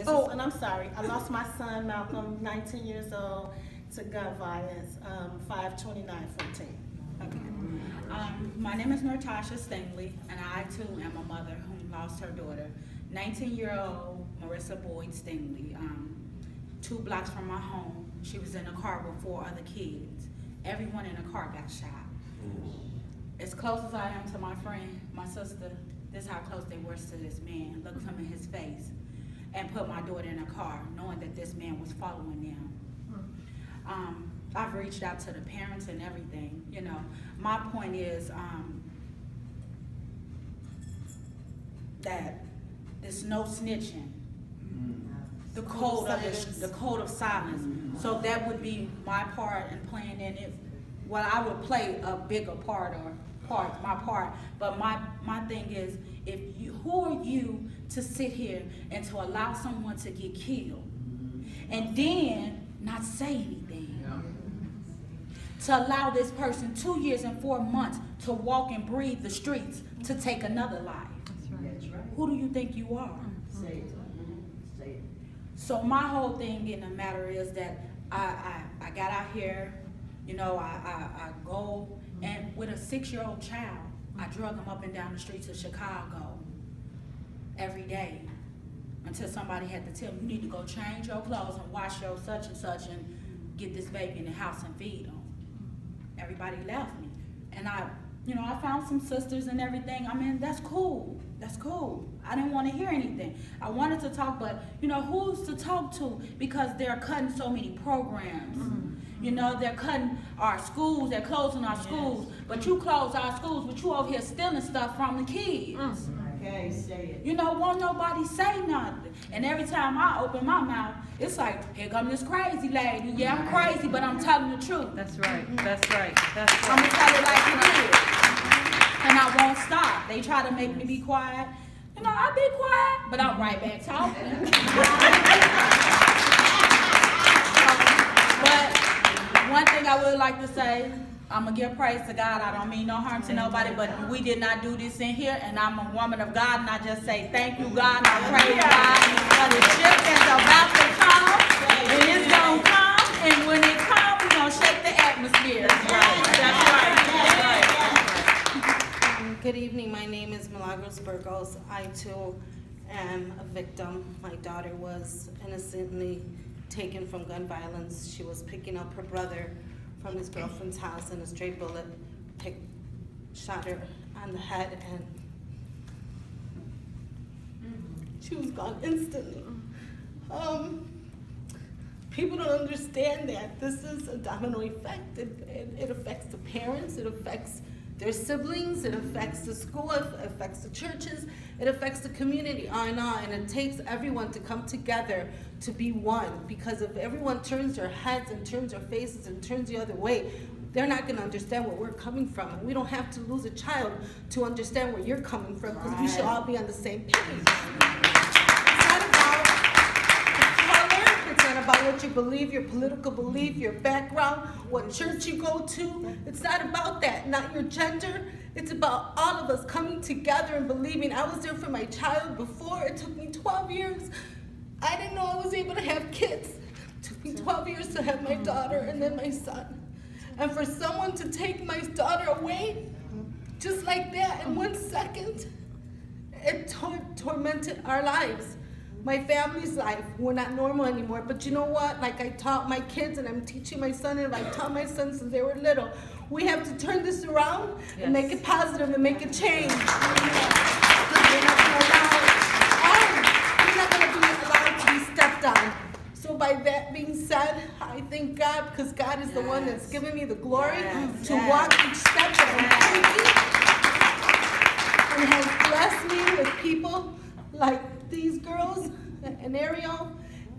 Oh, and I'm sorry. I lost my son, Malcolm, 19 years old, to gun violence, 5/29/14. Okay. My name is Natasha Stingley, and I too am a mother who lost her daughter, 19-year-old Marissa Boyd Stingley. 2 blocks from my home, she was in a car with 4 other kids. Everyone in the car got shot. As close as I am to my friend, my sister, this is how close they were to this man. Looked him in his face and put my daughter in a car, knowing that this man was following them. I've reached out to the parents and everything. You know, my point is that there's no snitching. The code of silence. So that would be my part in playing in it. Well, I would play a bigger part my part. But my thing is, who are you to sit here and to allow someone to get killed and then not say anything? To allow this person 2 years and 4 months to walk and breathe the streets to take another life. That's right. Who do you think you are? Say it. Say it. So my whole thing in the matter is that I got out here, you know, I go, and with a 6-year-old child, I drug him up and down the streets of Chicago every day until somebody had to tell me, you need to go change your clothes and wash your such and such and get this baby in the house and feed him. Everybody left me. And I found some sisters and everything. I mean, that's cool. That's cool. I didn't want to hear anything. I wanted to talk, but, you know, who's to talk to? Because they're cutting so many programs. You know, they're cutting our schools, they're closing our schools. But you close our schools, but you over here stealing stuff from the kids. Okay, say it. You know, won't nobody say nothing. And every time I open my mouth, it's like, here come this crazy lady. Yeah, I'm crazy, but I'm telling the truth. That's right. That's right. That's right. I'm going to tell it like it is. And I won't stop. They try to make me be quiet. You know, I'll be quiet, but I'm right back talking. But one thing I would like to say, I'm going to give praise to God. I don't mean no harm to nobody, but we did not do this in here, and I'm a woman of God, and I just say thank you, God, and I praise God for the shift that's about to come, and it's going to come, and when it comes, we're going to shake the atmosphere. That's right. That's right. That's right. Good evening. My name is Milagros Burgos. I too am a victim. My daughter was innocently taken from gun violence. She was picking up her brother from his girlfriend's house, and a stray bullet shot her on the head, and she was gone instantly. People don't understand that this is a domino effect. It affects the parents, it affects their siblings, it affects the school, it affects the churches, it affects the community, on, and it takes everyone to come together to be one, because if everyone turns their heads and turns their faces and turns the other way, they're not going to understand where we're coming from. And we don't have to lose a child to understand where you're coming from, because we should all be on the same page. It's not about the color, it's not about what you believe, your political belief, your background, what church you go to. It's not about that, not your gender. It's about all of us coming together and believing. I was there for my child before. It took me 12 years. I didn't know I was able to have kids. It took me 12 years to have my daughter and then my son. And for someone to take my daughter away, just like that, in 1 second, it tormented our lives. My family's life. We're not normal anymore. But you know what? Like I taught my kids, and I'm teaching my son, and I taught my son since they were little. We have to turn this around and make it positive and make it change. So by that being said, I thank God, because God is the one that's given me the glory to walk each step that I'm taking, and has blessed me with people like these girls and Ariel,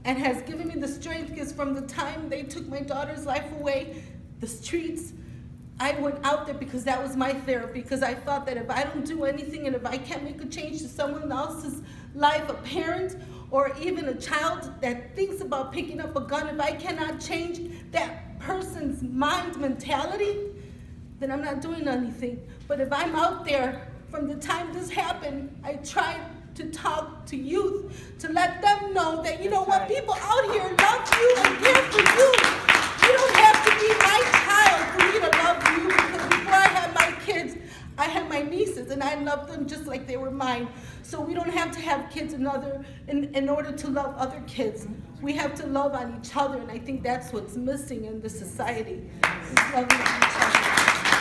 and has given me the strength, because from the time they took my daughter's life away, the streets, I went out there because that was my therapy, because I thought that if I don't do anything and if I can't make a change to someone else's life, a parent or even a child that thinks about picking up a gun, if I cannot change that person's mind mentality, then I'm not doing anything. But if I'm out there, from the time this happened, I tried to talk to youth, to let them know that want right. people out here love you and care for you. You don't have to be my child for me to love you, because before I had my kids, I had my nieces, and I loved them just like they were mine. So we don't have to have kids in order to love other kids. We have to love on each other, and I think that's what's missing in the society, is loving on each other.